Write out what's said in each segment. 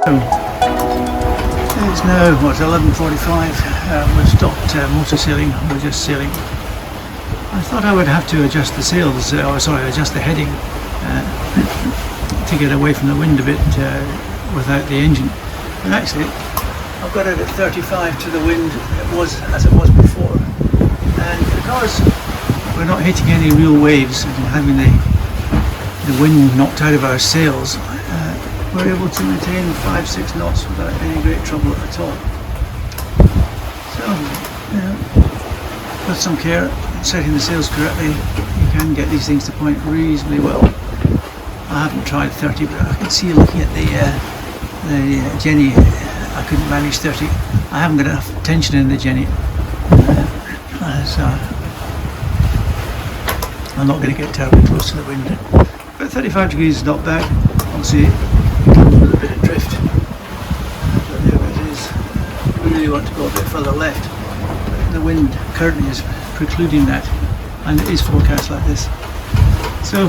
It's now, what, 11:45. We've stopped motor sailing, we're just sailing. I thought I would have to adjust the sails, adjust the heading to get away from the wind a bit without the engine. And actually, I've got it at 35 to the wind, as it was before. And because we're not hitting any real waves and having the wind knocked out of our sails, we're able to maintain 5-6 knots without any great trouble at all. So, with some care, setting the sails correctly, you can get these things to point reasonably well. I haven't tried 30, but I can see looking at the Jenny, I couldn't manage 30. I haven't got enough tension in the Jenny. So I'm not going to get terribly close to the wind. But 35 degrees is not bad. Obviously, it comes with a bit of drift. But there it is. We really want to go a bit further left. But the wind currently is precluding that, and it is forecast like this. So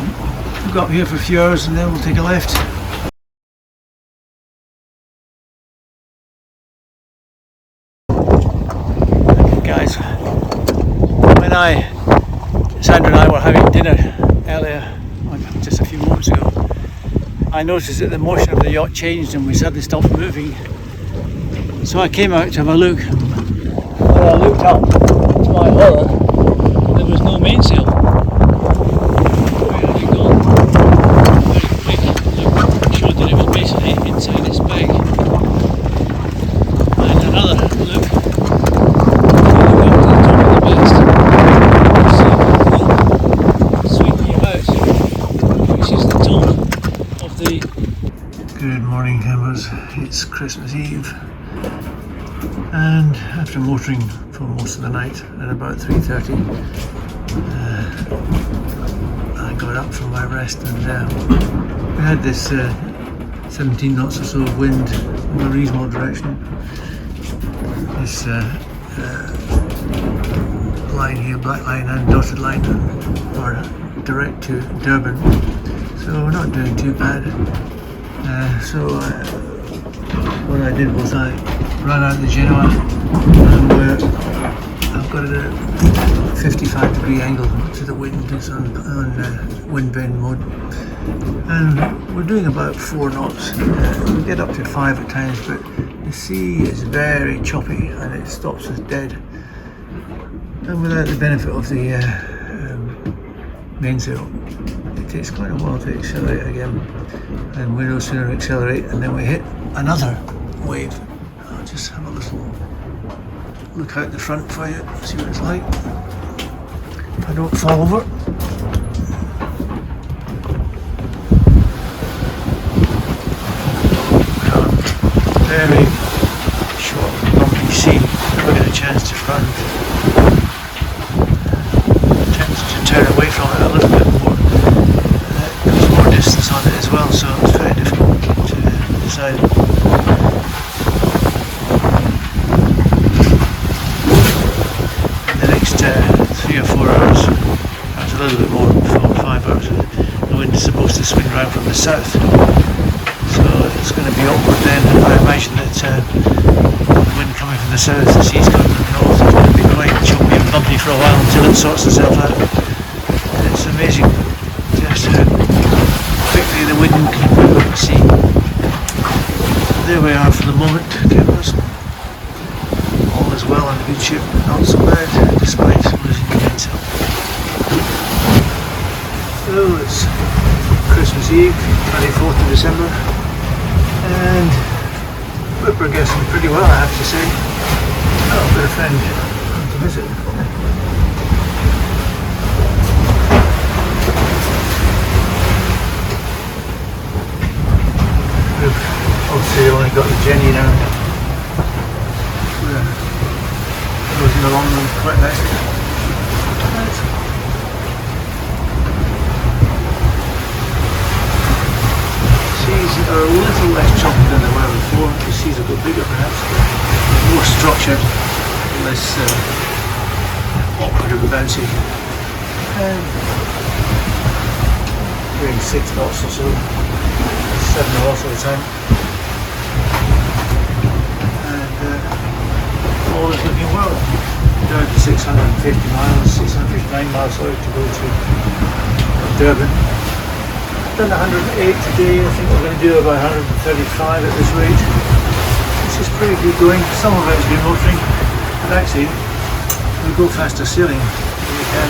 we'll go up here for a few hours and then we'll take a left. Okay, guys, when Sandra and I were having dinner earlier, just a few moments ago, I noticed that the motion of the yacht changed and we suddenly stopped moving. So I came out to have a look. When I looked up, to my horror, there was no mainsail. Where had it gone? Very quick look showed that it was basically inside its bag. And another look, Good morning, campers. It's Christmas Eve, and after motoring for most of the night at about 3:30, I got up from my rest, and we had this 17 knots or so of wind in a reasonable direction. This line here, black line and dotted line, are direct to Durban, so we're not doing too bad. What I did was I ran out the Genoa, and I've got it at 55 degree angle to the wind. It's on wind bend mode, and we're doing about 4 knots. We get up to 5 at times, but the sea is very choppy and it stops us dead. And without the benefit of the mainsail, it takes quite a while to accelerate again, and we no sooner accelerate and then we hit another wave. I'll just have a little look out the front for you, see what it's like if I don't fall over. Very short, lumpy sea. Never get a chance to run. Tends to turn away from it a little bit more. There's more distance on it as well, so it's very difficult to decide. In the next 3 or 4 hours, perhaps a little bit more, 4 or 5 hours, the wind is supposed to swing round from the south. So it's going to be awkward then. I imagine that the wind coming from the south, the sea's coming from the north, it's going to be quite choppy and bumpy for a while until it sorts itself out. And it's amazing just how quickly the wind can move the sea. So there we are for the moment, campers. All is well on a good ship, not so bad despite losing the mainsail. So it's Christmas Eve, 24th of December. And we're progressing pretty well, I have to say. Oh, I've got a friend come to visit. We've obviously only got the Jenny now. We're cruising along quite nicely. Seas are a little less choppy than they were before. The seas are a bit bigger perhaps, more structured, less awkward and bouncy. Doing 6 knots or so, 7 knots at a time. down to 650 miles, 659 miles sorry, to go to Durban. Done 108 today. I think we're going to do about 135 at this rate. This is pretty good going. Some of it has been motoring, but actually we go faster sailing if we can.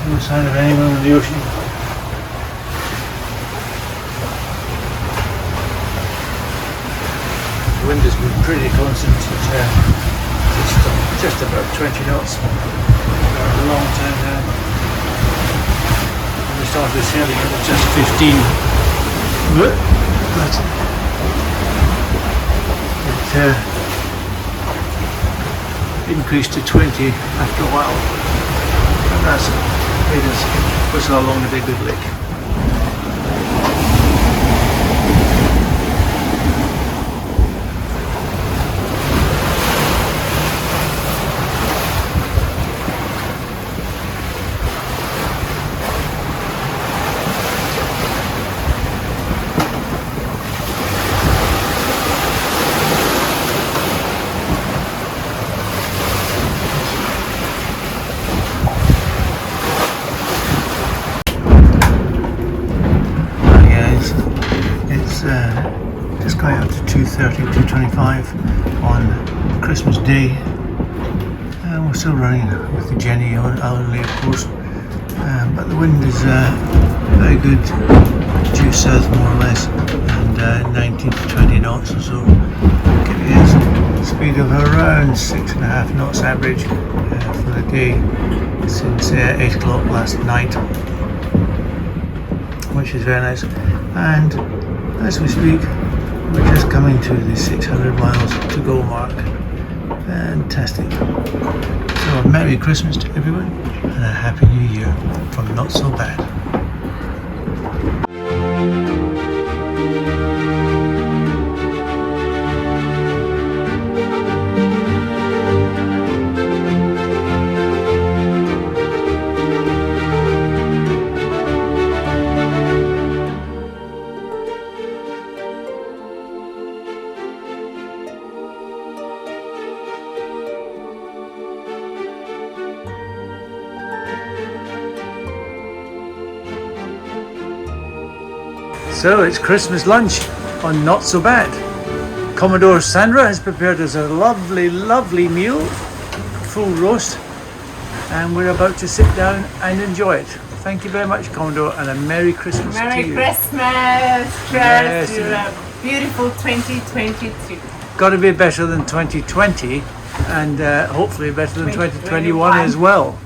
No sign of anyone in the ocean. The wind has been pretty constant. It's just about 20 knots for a long time now. When we started sailing it was just 15. But it increased to 20 after a while. And that's made us whistle along a big good lake. Just going up to 2:30, 2:25 on Christmas Day. We're still running with the Jenny hourly, of course, but the wind is very good, due south more or less, and 19 to 20 knots or so, giving us a speed of around 6.5 knots average for the day since 8 o'clock last night, which is very nice. And as we speak, we're just coming to the 600 miles to go mark. Fantastic. So a Merry Christmas to everyone and a Happy New Year from Not So Bad. So it's Christmas lunch on Not So Bad. Commodore Sandra has prepared us a lovely, lovely meal, full roast, and we're about to sit down and enjoy it. Thank you very much, Commodore, and a Merry Christmas to Merry you. Christmas! Yes. To a beautiful 2022. Got to be better than 2020, and hopefully better than 2021 as well.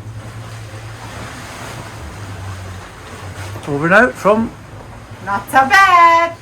Over and out from Not So Bad!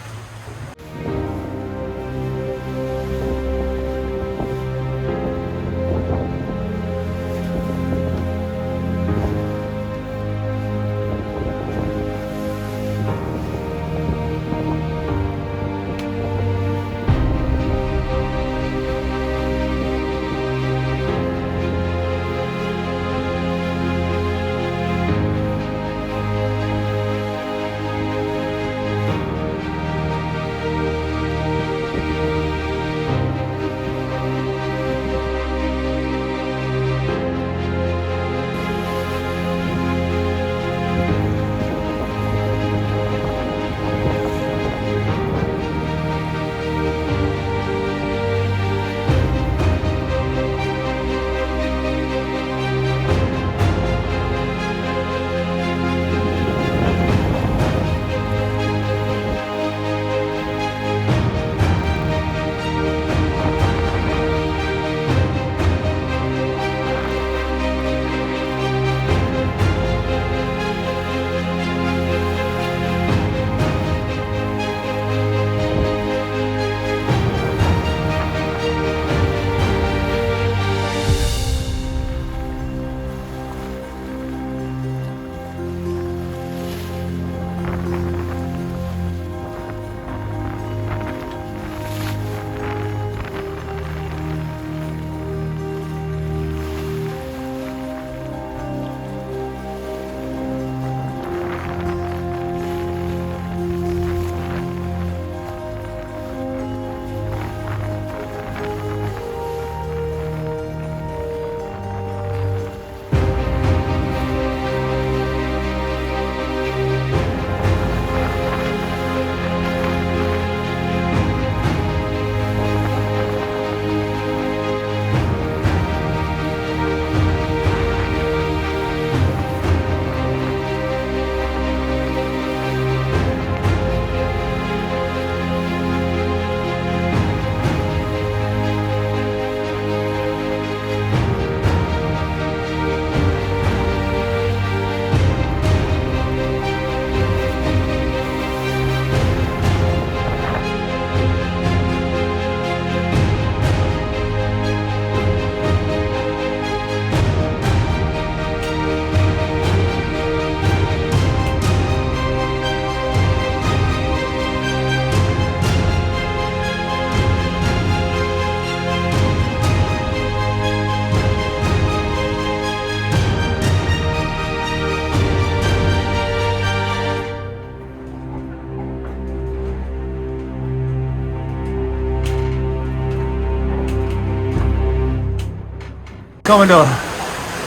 Commodore,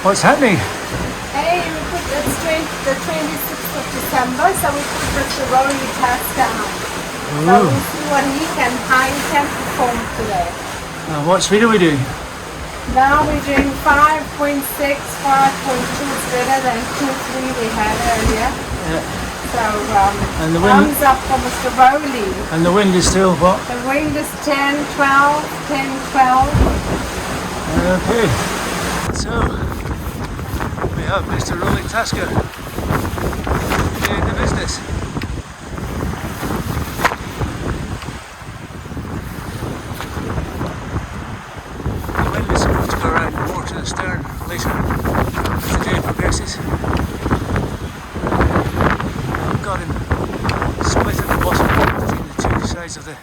what's happening? Hey, it's the 26th of December, so we put Mr. Rolly task down. So we'll see what how he can perform today. What speed are we doing? Now we're doing 5.6, 5.2 is better than 2.3 we had earlier. Yeah. So, and the wind, thumbs up for Mr. Rowley. And the wind is still what? The wind is 10, 12, 10, 12. Okay. So, we have Mr. Rowley Tasker doing the business. The wind is supposed to go around more to the stern later as the day progresses. Got him split at the bottom between the two sides of the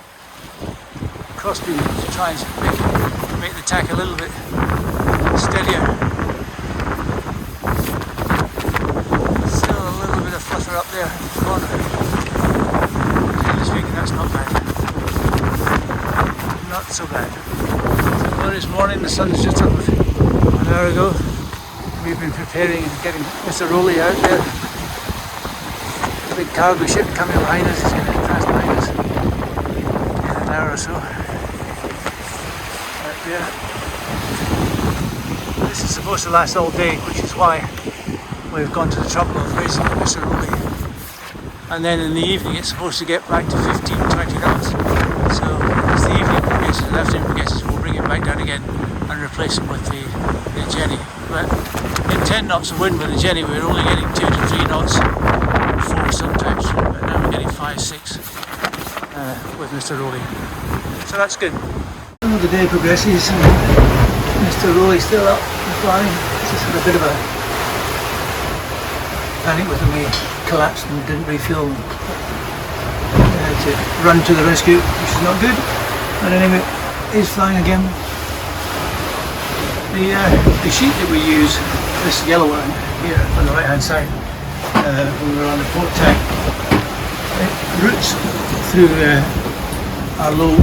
crossbeam to try and make the tack a little bit steadier. Still a little bit of flutter up there in the corner. Generally speaking, that's not bad. Not so bad. So glorious morning, the sun's just up an hour ago. We've been preparing and getting Mr. Rowley out there. Big cargo ship coming behind us, is going to pass behind us in an hour or so. Right there. This is supposed to last all day, which is why we've gone to the trouble of raising Mr. Rowley. And then in the evening it's supposed to get back to 15, 20 knots. So as the evening progresses and the afternoon progresses, we'll bring it back down again and replace him with the Jenny. But in 10 knots of wind with the Jenny, we're only getting 2 to 3 knots. 4 sometimes, but now we're getting 5, 6 with Mr. Rowley. So that's good. The day progresses and Mr. Rowley's still up and flying. Just had a bit of a panic with him. He collapsed and didn't refuel. Had to run to the rescue, which is not good. But anyway, he's flying again. The sheet that we use, this yellow one here on the right hand side, when we're on the port tack, it routes through our low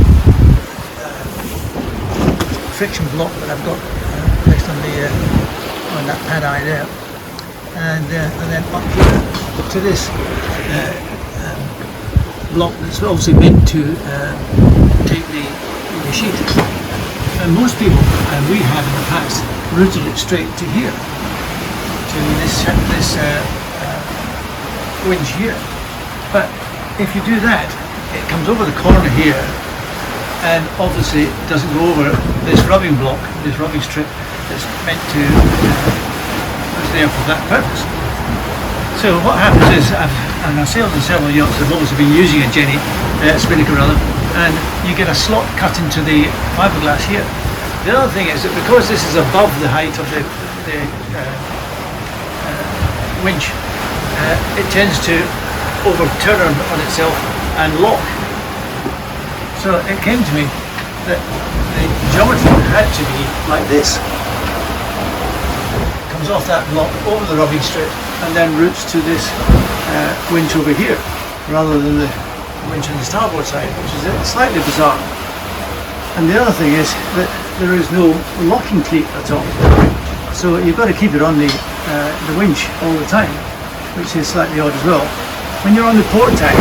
friction block that I've got placed on on that pad eye there, and then up here to this block that's obviously meant to take the sheet. And most people, and we have in the past, routed it straight to here, to this winch here. But if you do that, it comes over the corner here, and obviously it doesn't go over this rubbing block, this rubbing strip that's meant to was there for that purpose. So what happens is, and I've sailed on several yachts, I've also been using a Jenny, spinnaker rather, and you get a slot cut into the fiberglass here. The other thing is that because this is above the height of the winch, it tends to overturn on itself and lock. So it came to me that the geometry had to be like this. It comes off that block over the rubbing strip and then routes to this winch over here, rather than the winch on the starboard side, which is slightly bizarre. And the other thing is that there is no locking cleat at all. So you've got to keep it on the winch all the time, which is slightly odd as well. When you're on the port tack,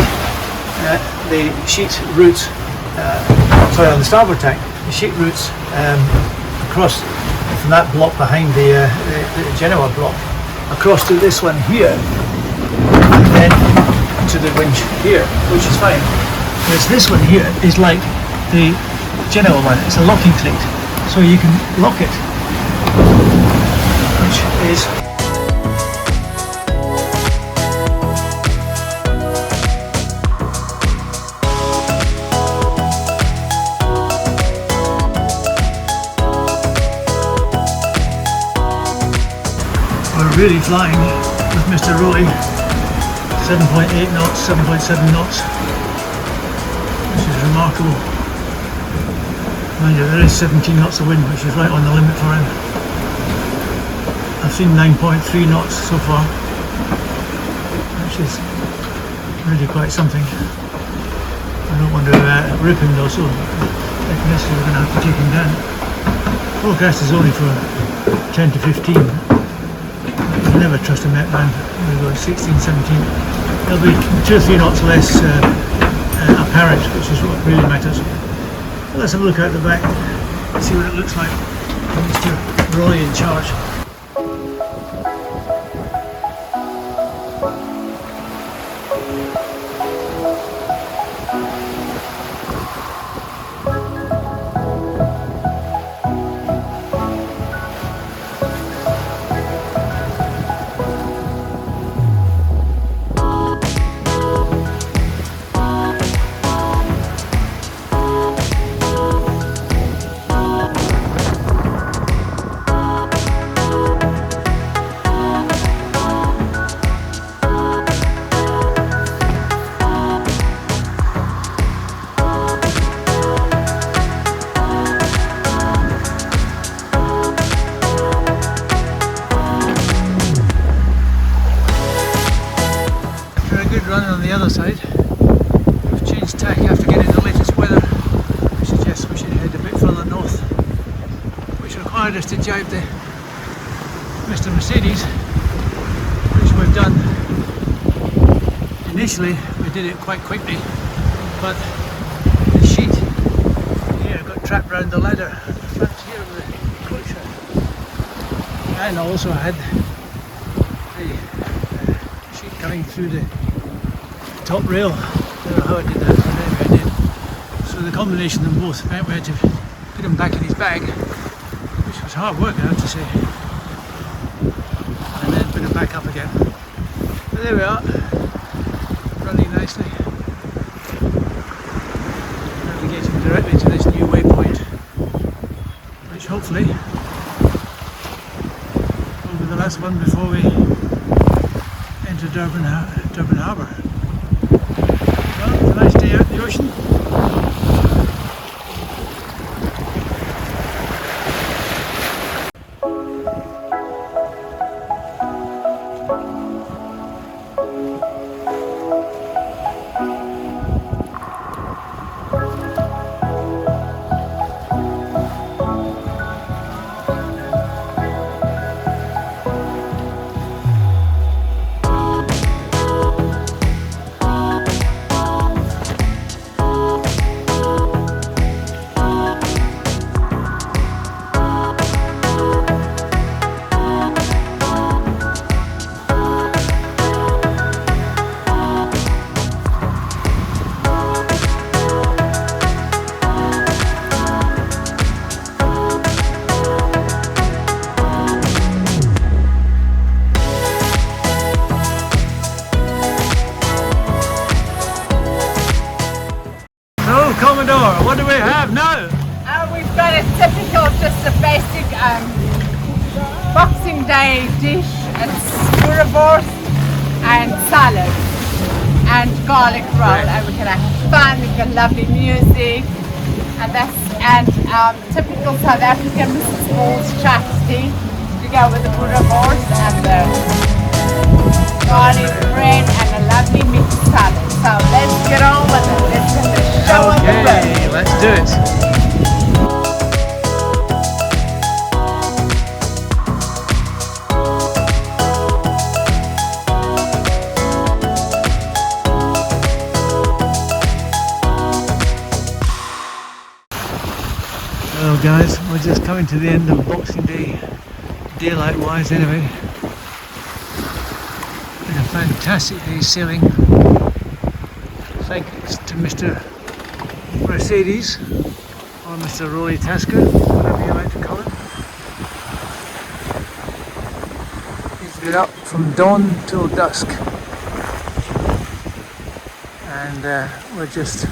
the sheet routes, on the starboard tack, the sheet routes across from that block behind the Genoa block, across to this one here, and then to the winch here, which is fine. Whereas this one here is like the Genoa one, it's a locking cleat, so you can lock it, which is we're really flying with Mr. Rowley, 7.8 knots, 7.7 knots, which is remarkable. Mind you, there is 17 knots of wind, which is right on the limit for him. I've seen 9.3 knots so far, which is really quite something. I don't want to rip him though, so if necessary we're going to have to take him down. Forecast is only for 10 to 15. You never trust a Met man when we go 16, 17. There'll be 2 or 3 knots less apparent, which is what really matters. Well, let's have a look out the back, see what it looks like. Mr. Roy in charge. Run on the other side. We've changed tack after getting the latest weather, which suggests we should head a bit further north, which required us to jibe the Mr. Mercedes, which we've done. Initially we did it quite quickly, but the sheet here got trapped round the ladder at the front here of the cruiser, and also had the sheet coming through the top rail. I don't know how I did that, but anyway I did. So the combination of them both meant we had to put him back in his bag, which was hard work I have to say, and then put him back up again. But there we are, running nicely, navigating directly to this new waypoint, which hopefully will be the last one before we enter Durban Harbour. Well, it's a nice day out in the ocean. Commodore, what do we have now? We've got a typical, just a basic Boxing Day dish. It's boerewors and salad and garlic roll, and we can have fun. We've got lovely music, and typical South African Mrs. Ball's chutney to go with the boerewors and the garlic bread and a lovely mixed salad. So let's get on with it. Let's get the show on the road. Okay, let's do it. Well guys, we're just coming to the end of Boxing Day, daylight wise anyway. Been a fantastic day sailing. Thanks to Mr. Mercedes, or Mr. Roy Tasker, whatever you like to call it. He's been up from dawn till dusk, and we're just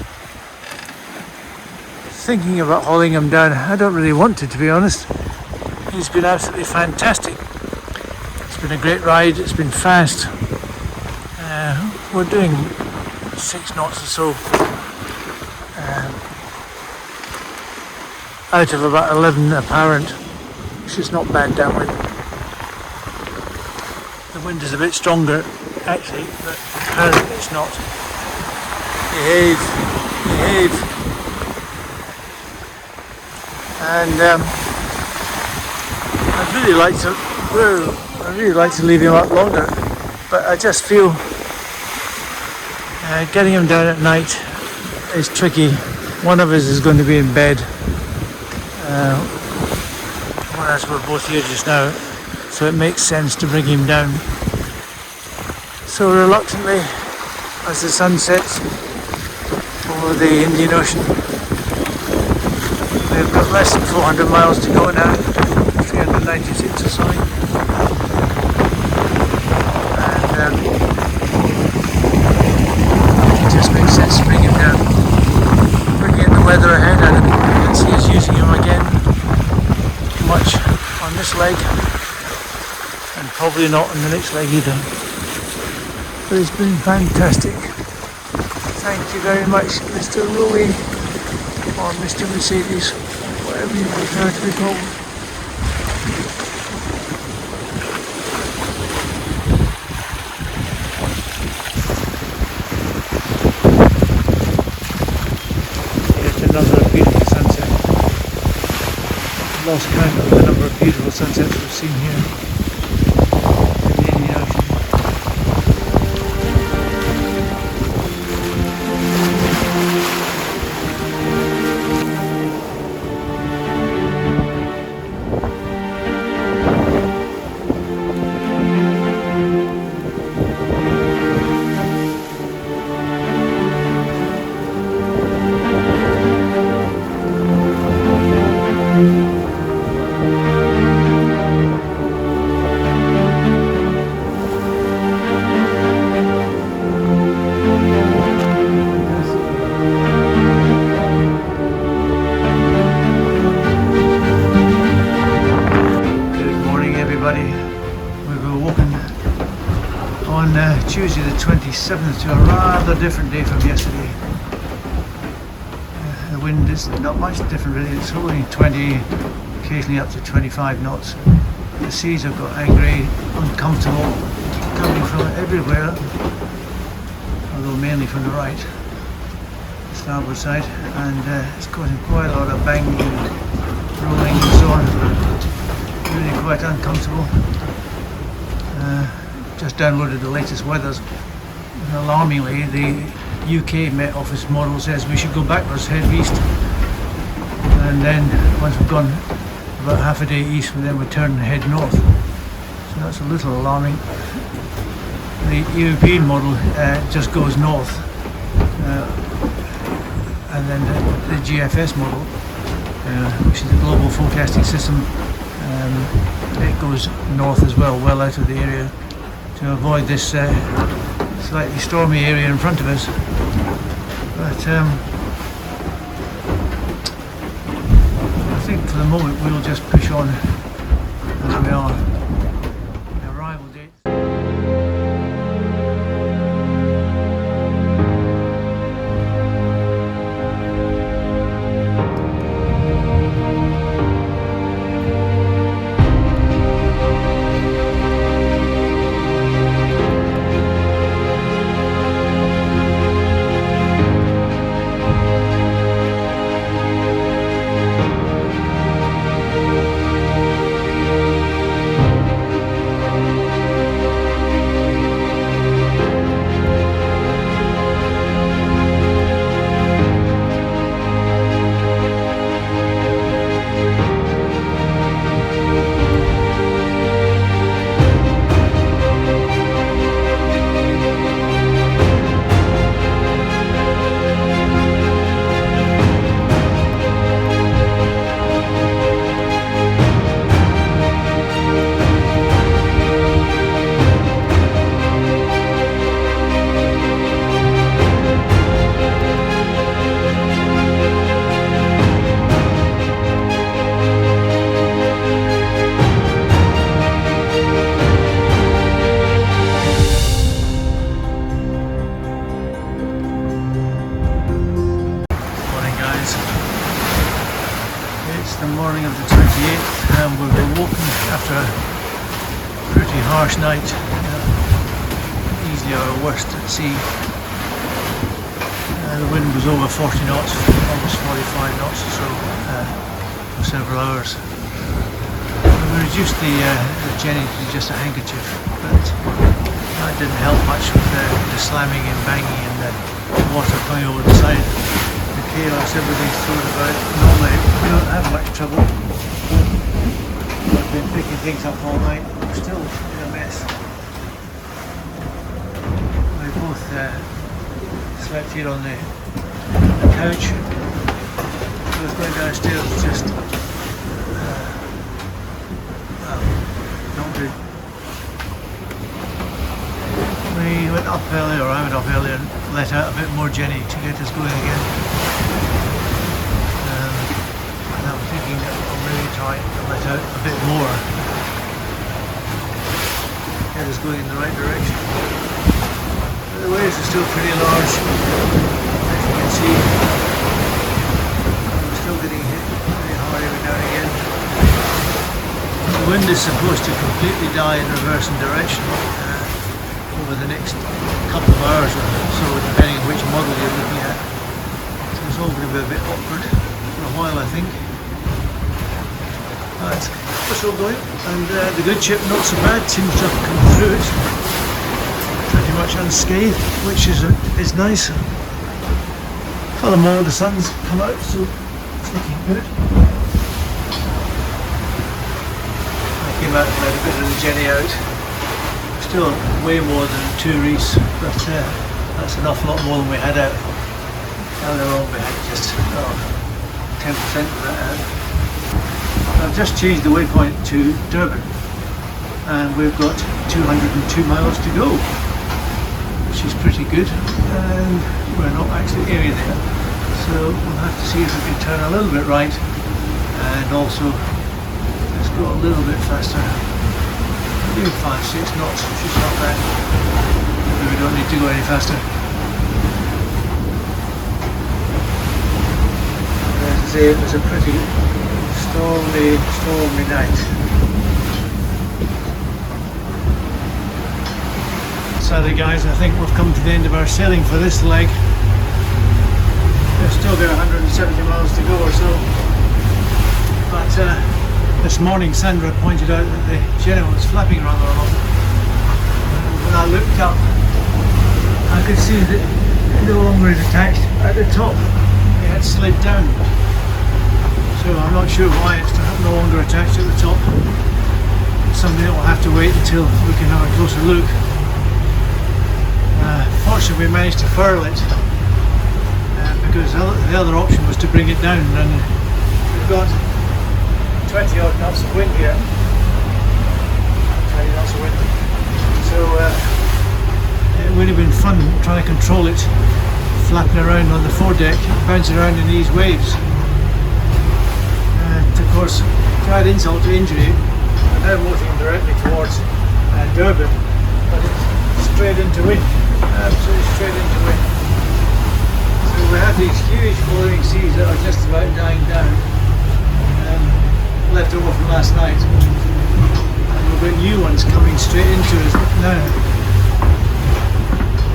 thinking about hauling him down. I don't really want to be honest. He's been absolutely fantastic. It's been a great ride, it's been fast. We're doing 6 knots or so out of about 11 apparent, which is not bad downwind. The wind is a bit stronger actually, but apparently it's not. Behave, behave. And I'd really like to leave him up longer, but I just feel getting him down at night is tricky. One of us is going to be in bed, whereas we're both here just now, so it makes sense to bring him down. So reluctantly, as the sun sets over the Indian Ocean, we've got less than 400 miles to go now, 396 or something. And it just makes sense to bring him down. Looking at the weather ahead, I don't see us using him again much on this leg, and probably not on the next leg either. But it's been fantastic. Thank you very much, Mr. Rowie, or Mr. Mercedes, whatever you prefer to be called. Another beautiful sunset. I've lost count of the number of beautiful sunsets we've seen here in the Indian Ocean. Tuesday the 27th to a rather different day from yesterday. The wind is not much different really, it's only 20, occasionally up to 25 knots. The seas have got angry, uncomfortable, coming from everywhere, although mainly from the right, starboard side, and it's causing quite a lot of banging, rolling and so on. Really quite uncomfortable. Just downloaded the latest weathers. Alarmingly, the UK Met Office model says we should go backwards, head east, and then once we've gone about half a day east, then we turn and head north. So that's a little alarming. The European model just goes north, and then the GFS model, which is the global forecasting system, it goes north as well, well out of the area, to avoid this slightly stormy area in front of us. But I think for the moment we'll just push on as we are. The arrival date. The morning of the 28th, and we've been woken after a pretty harsh night, easily our worst at sea. The wind was over 40 knots, almost 45 knots or so, for several hours. we reduced the jenny to just a handkerchief, but that didn't help much with the slamming and banging and the water coming over the side. The chaos, everything's thrown about. Normally we don't have much trouble. I've been picking things up all night. I'm still in a mess. We both slept here on the couch. I was going downstairs just not good. We went up earlier, or I went up earlier and let out a bit more jenny to get us going again. And I'm thinking that I'll maybe try to let out a bit more. Get us going in the right direction. But the waves are still pretty large, as you can see. I'm still getting hit pretty hard every now and again. The wind is supposed to completely die in reversing direction over the next couple of hours or so, depending on which model you're looking at. So it's all going to be a bit awkward for a while, I think. But we're still going, and the good ship, not so bad, seems to have come through it pretty much unscathed, which is nice. Furthermore, the sun's come out, so it's looking good. I came out and let a bit of the jenny out. Still way more than 2 reefs, but that's an awful lot more than we had out. Earlier on we had just 10% of that out. I've just changed the waypoint to Durban, and we've got 202 miles to go, which is pretty good, and we're not actually nearly there. So we'll have to see if we can turn a little bit right, and also let's go a little bit faster. 5-6 knots, which is not bad. We don't need to go any faster. As I say, it was a pretty stormy night. Sadly guys, I think we've come to the end of our sailing for this leg. We've still got 170 miles to go or so. But this morning Sandra pointed out that the jenny was flapping rather a lot. When I looked up, I could see that it no longer is attached at the top. It had slid down. So I'm not sure why it's no longer attached at the top. It's something that we'll have to wait until we can have a closer look. Fortunately we managed to furl it because the other option was to bring it down, and we've got 20 odd knots of wind here. 20 knots of wind. So it would have been fun trying to control it, flapping around on the foredeck, bouncing around in these waves. And of course, to add insult to injury, I'm now motoring directly towards Durban, but it's straight into wind, absolutely straight into wind. So we have these huge flowing seas that are just about dying down. Left over from last night, and we've got new ones coming straight into us now.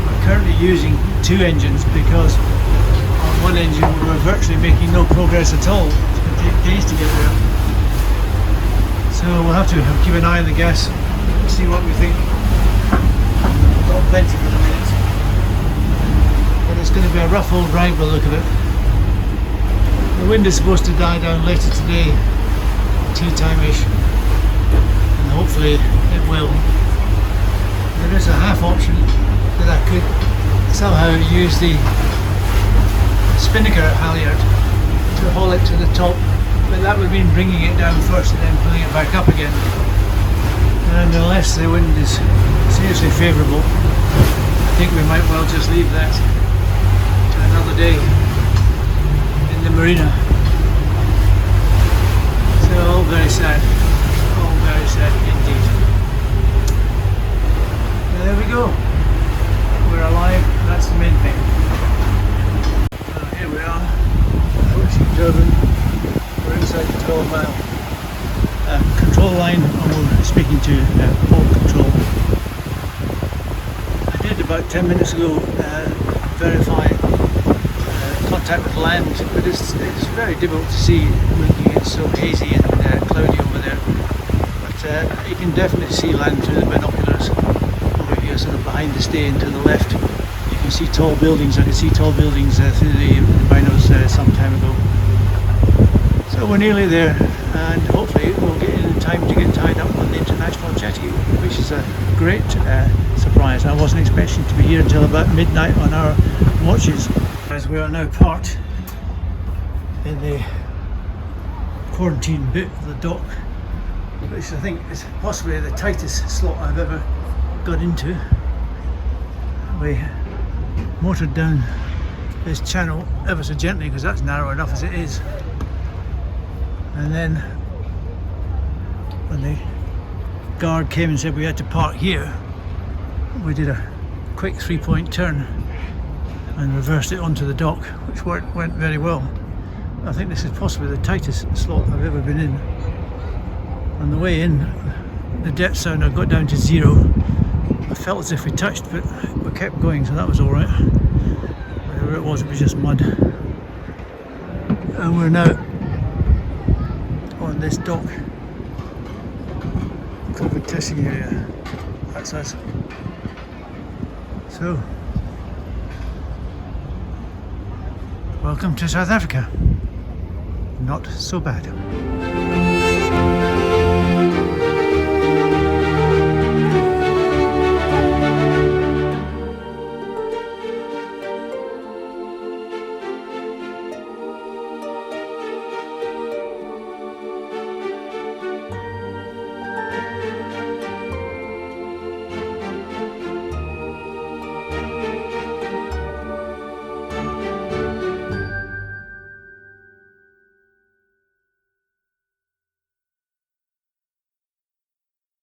We're currently using 2 engines because on one engine we're virtually making no progress at all. It's going to take days to get there, so we'll have to keep an eye on the gas and see what we think. We've got plenty for the minute, but it's going to be a rough old ride by the look of it. The wind is supposed to die down later today, tea time-ish, and hopefully it will. There is a half option that I could somehow use the spinnaker halyard to haul it to the top, but that would mean bringing it down first and then pulling it back up again, and unless the wind is seriously favourable, I think we might well just leave that to another day in the marina. All very sad indeed. There we go. We're alive, that's the main thing. Here we are, approaching Durban. We're inside the 12-mile control line, and we're speaking to port control. I did about 10 minutes ago verify contact with land, but it's very difficult to see looking. It's so hazy and cloudy over there. you can definitely see land through the binoculars. Over here, sort of behind the stay and to the left, you can see tall buildings. I could see tall buildings through the binos some time ago. So we're nearly there, and hopefully we'll get in time to get tied up on the international jetty, which is a great surprise. I wasn't expecting to be here until about midnight on our watches. As we are now parked in the quarantine bit of the dock, which I think is possibly the tightest slot I've ever got into. We motored down this channel ever so gently because that's narrow enough as it is, and then when the guard came and said we had to park here, we did a quick 3-point turn and reversed it onto the dock, which went very well. I think this is possibly the tightest slot I've ever been in. On the way in, the depth sounder got down to 0. I felt as if we touched, but we kept going, so that was alright. Whatever it was just mud. And we're now on this dock. COVID testing area. That's us. So, welcome to South Africa. Not so bad.